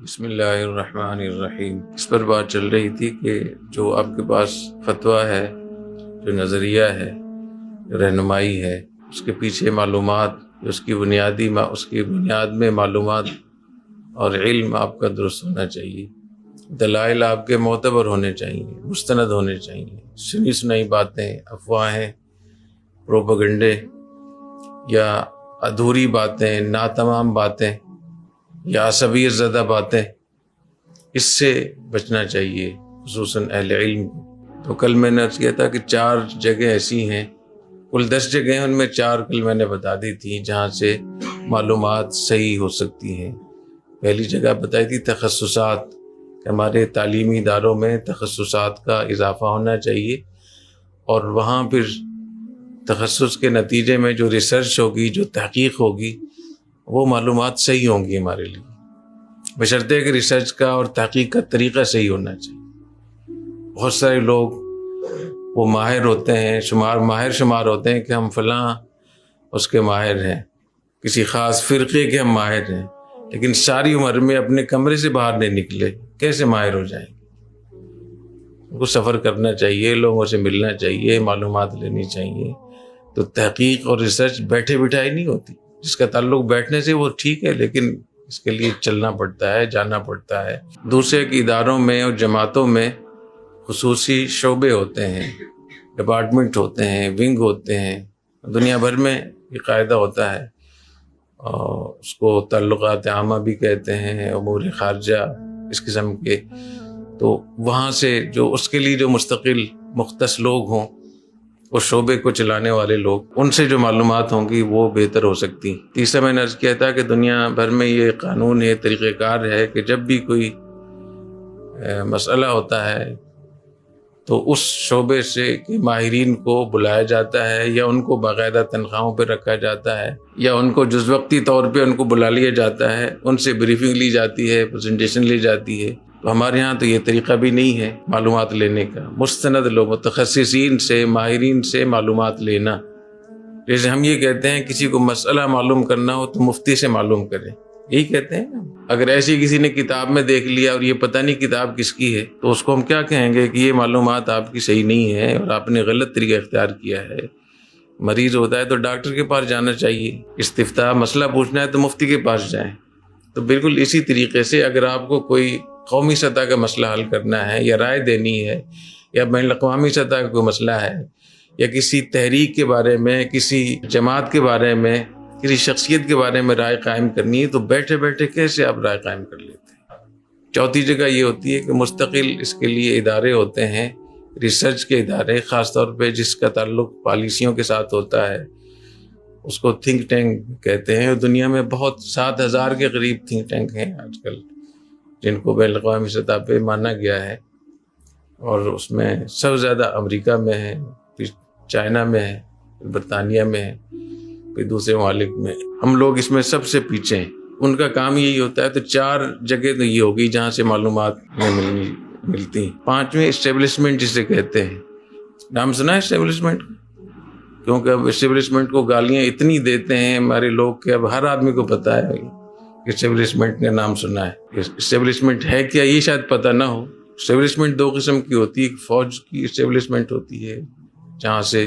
بسم اللہ الرحمن الرحیم۔ اس پر بات چل رہی تھی کہ جو آپ کے پاس فتویٰ ہے، جو نظریہ ہے، جو رہنمائی ہے، اس کے پیچھے معلومات، اس کی بنیاد میں معلومات اور علم آپ کا درست ہونا چاہیے، دلائل آپ کے معتبر ہونے چاہیے، مستند ہونے چاہیے۔ سنی سنائی باتیں، افواہیں، پروپیگنڈے یا ادھوری باتیں، ناتمام باتیں یا عصبیت زدہ باتیں، اس سے بچنا چاہیے، خصوصاً اہل علم کو۔ تو کل میں نے عرض کیا تھا کہ 4 جگہ ایسی ہیں، کل 10 جگہ ہیں، ان میں 4 کل میں نے بتا دی تھی جہاں سے معلومات صحیح ہو سکتی ہیں۔ پہلی جگہ بتائی تھی تخصصات، کہ ہمارے تعلیمی اداروں میں تخصصات کا اضافہ ہونا چاہیے، اور وہاں پھر تخصص کے نتیجے میں جو ریسرچ ہوگی، جو تحقیق ہوگی، وہ معلومات صحیح ہوں گی ہمارے لیے، بشرطے کہ ریسرچ کا اور تحقیق کا طریقہ صحیح ہونا چاہیے۔ بہت سارے لوگ وہ ماہر ہوتے ہیں، ماہر شمار ہوتے ہیں کہ ہم فلاں اس کے ماہر ہیں، کسی خاص فرقے کے ہم ماہر ہیں، لیکن ساری عمر میں اپنے کمرے سے باہر نہیں نکلے، کیسے ماہر ہو جائیں گے؟ ان کو سفر کرنا چاہیے، لوگوں سے ملنا چاہیے، معلومات لینی چاہیے۔ تو تحقیق اور ریسرچ بیٹھے بٹھائی نہیں ہوتی، جس کا تعلق بیٹھنے سے وہ ٹھیک ہے، لیکن اس کے لیے چلنا پڑتا ہے، جانا پڑتا ہے۔ دوسرے کے اداروں میں اور جماعتوں میں خصوصی شعبے ہوتے ہیں، ڈپارٹمنٹ ہوتے ہیں، ونگ ہوتے ہیں، دنیا بھر میں یہ قاعدہ ہوتا ہے، اور اس کو تعلقات عامہ بھی کہتے ہیں، امور خارجہ، اس قسم کے۔ تو وہاں سے جو اس کے لیے جو مستقل مختص لوگ ہوں، اس شعبے کو چلانے والے لوگ، ان سے جو معلومات ہوں گی وہ بہتر ہو سکتی۔ تیسرا میں نے عرض کیا تھا کہ دنیا بھر میں یہ قانون ہے، طریقہ کار ہے کہ جب بھی کوئی مسئلہ ہوتا ہے تو اس شعبے سے کے ماہرین کو بلایا جاتا ہے، یا ان کو باقاعدہ تنخواہوں پہ رکھا جاتا ہے، یا ان کو جز وقتی طور پہ ان کو بلا لیا جاتا ہے، ان سے بریفنگ لی جاتی ہے، پریزنٹیشن لی جاتی ہے۔ تو ہمارے ہاں تو یہ طریقہ بھی نہیں ہے معلومات لینے کا، مستند لوگ، متخصصین سے، ماہرین سے معلومات لینا۔ جیسے ہم یہ کہتے ہیں کسی کو مسئلہ معلوم کرنا ہو تو مفتی سے معلوم کریں، یہی کہتے ہیں نا۔ اگر ایسی کسی نے کتاب میں دیکھ لیا اور یہ پتہ نہیں کتاب کس کی ہے، تو اس کو ہم کیا کہیں گے کہ یہ معلومات آپ کی صحیح نہیں ہے اور آپ نے غلط طریقہ اختیار کیا ہے۔ مریض ہوتا ہے تو ڈاکٹر کے پاس جانا چاہیے، استفتاء مسئلہ پوچھنا ہے تو مفتی کے پاس جائیں۔ تو بالکل اسی طریقے سے اگر آپ کو کوئی قومی سطح کا مسئلہ حل کرنا ہے، یا رائے دینی ہے، یا بین الاقوامی سطح کا کوئی مسئلہ ہے، یا کسی تحریک کے بارے میں، کسی جماعت کے بارے میں، کسی شخصیت کے بارے میں رائے قائم کرنی ہے، تو بیٹھے بیٹھے کیسے آپ رائے قائم کر لیتے ہیں؟ چوتھی جگہ یہ ہوتی ہے کہ مستقل اس کے لیے ادارے ہوتے ہیں، ریسرچ کے ادارے، خاص طور پہ جس کا تعلق پالیسیوں کے ساتھ ہوتا ہے، اس کو تھنک ٹینک کہتے ہیں۔ دنیا میں بہت 7,000 کے قریب تھنک ٹینک ہیں آج کل، جن کو بین الاقوامی سطح پہ مانا گیا ہے، اور اس میں سب سے زیادہ امریکہ میں ہے، پھر چائنا میں ہے، پھر برطانیہ میں ہے، پھر دوسرے ممالک میں۔ ہم لوگ اس میں سب سے پیچھے ہیں۔ ان کا کام یہی ہوتا ہے۔ تو 4 جگہ تو یہ ہوگی جہاں سے معلومات ملتی ہیں۔ 5ویں اسٹیبلشمنٹ جسے کہتے ہیں، نام سنا ہے اسٹیبلشمنٹ؟ کیونکہ اب اسٹیبلشمنٹ کو گالیاں اتنی دیتے ہیں ہمارے لوگ کہ اب ہر آدمی کو پتہ ہے کہ اسٹیبلشمنٹ کا نام سنا ہے۔ اسٹیبلشمنٹ ہے کیا یہ شاید پتہ نہ ہو۔ اسٹیبلشمنٹ 2 قسم کی ہوتی ہے، ایک فوج کی اسٹیبلشمنٹ ہوتی ہے جہاں سے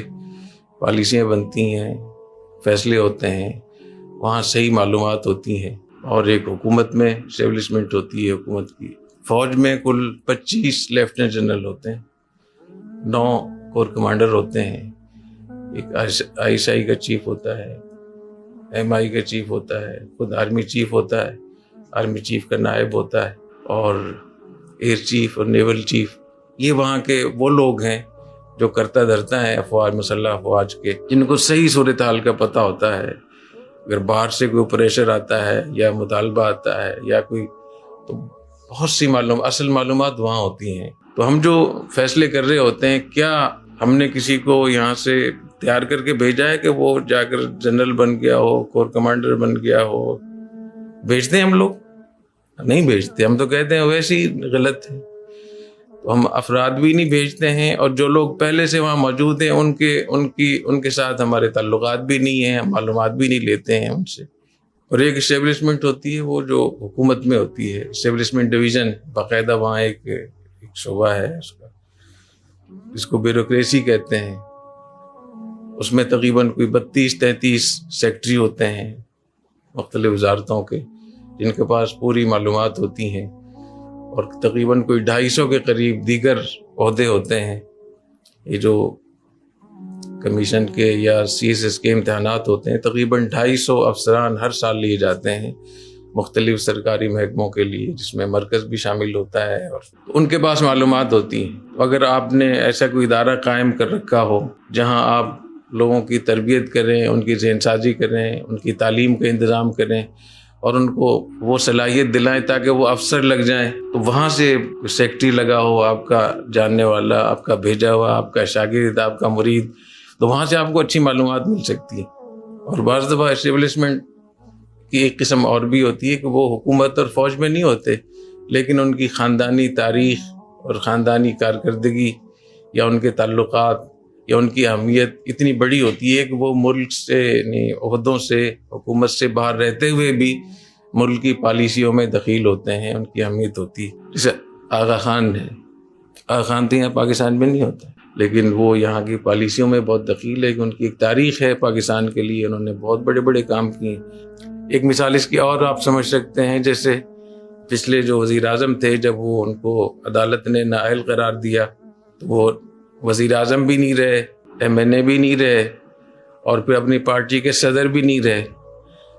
پالیسیاں بنتی ہیں، فیصلے ہوتے ہیں، وہاں صحیح معلومات ہوتی ہیں، اور ایک حکومت میں اسٹیبلشمنٹ ہوتی ہے، حکومت کی۔ فوج میں کل 25 لیفٹیننٹ جنرل ہوتے ہیں، 9 کور کمانڈر ہوتے ہیں، ایک ISI کا چیف ہوتا ہے، MI کا چیف ہوتا ہے، خود آرمی چیف ہوتا ہے، آرمی چیف کا نائب ہوتا ہے، اور ایئر چیف اور نیول چیف۔ یہ وہاں کے وہ لوگ ہیں جو کرتا دھرتا ہے افواج، مسلح افواج کے، جن کو صحیح صورتحال کا پتہ ہوتا ہے۔ اگر باہر سے کوئی پریشر آتا ہے یا مطالبہ آتا ہے یا کوئی، تو بہت سی اصل معلومات وہاں ہوتی ہیں۔ تو ہم جو فیصلے کر رہے ہوتے ہیں، کیا ہم نے کسی کو یہاں سے تیار کر کے بھیجا ہے کہ وہ جا کر جنرل بن گیا ہو، کور کمانڈر بن گیا ہو؟ بھیجتے ہیں ہم لوگ؟ نہیں بھیجتے، ہم تو کہتے ہیں ویسے ہی غلط ہے۔ تو ہم افراد بھی نہیں بھیجتے ہیں، اور جو لوگ پہلے سے وہاں موجود ہیں ان کے ساتھ ہمارے تعلقات بھی نہیں ہیں، معلومات بھی نہیں لیتے ہیں ان سے۔ اور ایک اسٹیبلشمنٹ ہوتی ہے وہ جو حکومت میں ہوتی ہے، اسٹیبلشمنٹ ڈویژن، باقاعدہ وہاں ایک شعبہ ہے اس کا، جس کو بیوروکریسی کہتے ہیں. اس میں تقریباً کوئی 32-33 سیکٹری ہوتے ہیں مختلف وزارتوں کے، جن کے پاس پوری معلومات ہوتی ہیں، اور تقریباً کوئی 250 کے قریب دیگر عہدے ہوتے ہیں. یہ جو کمیشن کے یا سی ایس ایس کے امتحانات ہوتے ہیں، تقریباً 250 افسران ہر سال لیے جاتے ہیں مختلف سرکاری محکموں کے لیے، جس میں مرکز بھی شامل ہوتا ہے، اور ان کے پاس معلومات ہوتی ہیں. اگر آپ نے ایسا کوئی ادارہ قائم کر رکھا ہو جہاں آپ لوگوں کی تربیت کریں، ان کی ذہن سازی کریں، ان کی تعلیم کا انتظام کریں، اور ان کو وہ صلاحیت دلائیں تاکہ وہ افسر لگ جائیں، تو وہاں سے سیکٹری لگا ہو، آپ کا جاننے والا، آپ کا بھیجا ہوا، آپ کا شاگرد، آپ کا مرید، تو وہاں سے آپ کو اچھی معلومات مل سکتی ہیں. اور بعض دفعہ اسٹیبلشمنٹ کی ایک قسم اور بھی ہوتی ہے کہ وہ حکومت اور فوج میں نہیں ہوتے، لیکن ان کی خاندانی تاریخ اور خاندانی کارکردگی یا ان کے تعلقات یا ان کی اہمیت اتنی بڑی ہوتی ہے کہ وہ ملک سے، یعنی عہدوں سے، حکومت سے باہر رہتے ہوئے بھی ملک کی پالیسیوں میں دخیل ہوتے ہیں، ان کی اہمیت ہوتی ہے. جیسے آغا خان ہے، آغا خان تو یہاں پاکستان میں نہیں ہوتا، لیکن وہ یہاں کی پالیسیوں میں بہت دخیل ہے کہ ان کی ایک تاریخ ہے پاکستان کے لیے، انہوں نے بہت بڑے بڑے کام کیے. ایک مثال اس کی اور آپ سمجھ سکتے ہیں، جیسے پچھلے جو وزیر اعظم تھے، جب وہ ان کو عدالت نے نااہل قرار دیا تو وہ وزیر اعظم بھی نہیں رہے، ایم این اے بھی نہیں رہے، اور پھر اپنی پارٹی کے صدر بھی نہیں رہے،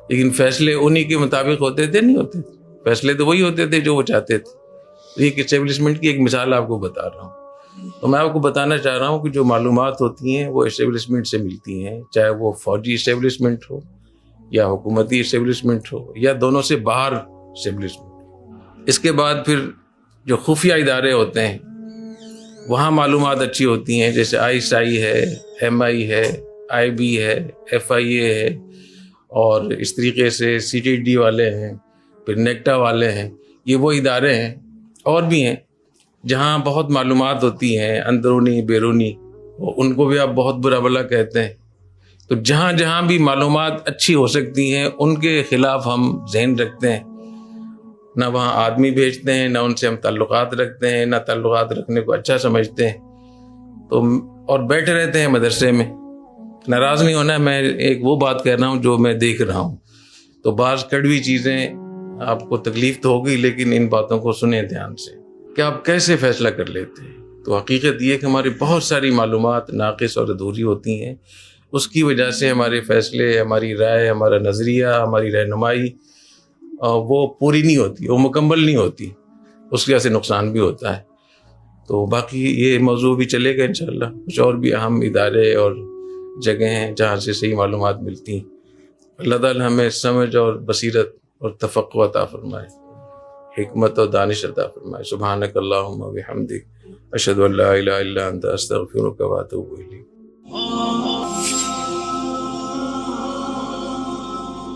لیکن فیصلے انہی کے مطابق ہوتے تھے، نہیں ہوتے تھے فیصلے، تو وہی ہوتے تھے جو وہ چاہتے تھے. ایک اسٹیبلشمنٹ کی ایک مثال آپ کو بتا رہا ہوں. تو میں آپ کو بتانا چاہ رہا ہوں کہ جو معلومات ہوتی ہیں وہ اسٹیبلشمنٹ سے ملتی ہیں، چاہے وہ فوجی اسٹیبلشمنٹ ہو یا حکومتی اسٹیبلشمنٹ ہو یا دونوں سے باہر اسٹیبلشمنٹ. اس کے بعد پھر جو خفیہ ادارے ہوتے ہیں وہاں معلومات اچھی ہوتی ہیں، جیسے آئی ایس آئی ہے، ایم آئی ہے، آئی بی ہے، ایف آئی اے ہے، اور اس طریقے سے سی ٹی ڈی والے ہیں، پھر نیکٹا والے ہیں. یہ وہ ادارے ہیں، اور بھی ہیں، جہاں بہت معلومات ہوتی ہیں، اندرونی بیرونی، ان کو بھی آپ بہت برا بھلا کہتے ہیں. تو جہاں جہاں بھی معلومات اچھی ہو سکتی ہیں ان کے خلاف ہم ذہن رکھتے ہیں، نہ وہاں آدمی بھیجتے ہیں، نہ ان سے ہم تعلقات رکھتے ہیں، نہ تعلقات رکھنے کو اچھا سمجھتے ہیں. تو اور بیٹھے رہتے ہیں مدرسے میں. ناراض نہیں ہونا، میں ایک وہ بات کہہ رہا ہوں جو میں دیکھ رہا ہوں. تو بعض کڑوی چیزیں آپ کو تکلیف تو ہوگی، لیکن ان باتوں کو سنیں دھیان سے کہ آپ کیسے فیصلہ کر لیتے ہیں. تو حقیقت یہ کہ ہماری بہت ساری معلومات ناقص اور ادھوری ہوتی ہیں، اس کی وجہ سے ہمارے فیصلے، ہماری رائے، ہمارا نظریہ، ہماری رہنمائی وہ پوری نہیں ہوتی، وہ مکمل نہیں ہوتی، اس کی وجہ سے نقصان بھی ہوتا ہے. تو باقی یہ موضوع بھی چلے گا انشاءاللہ. کچھ اور بھی اہم ادارے اور جگہیں ہیں جہاں سے صحیح معلومات ملتی ہیں. اللہ تعالی ہمیں سمجھ اور بصیرت اور تفقہ عطا فرمائے، حکمت اور دانش عطا فرمائے. سبحانک اللہم و بحمدک، اشہد ان لا الہ الا انت، استغفرک و اتوب الیک.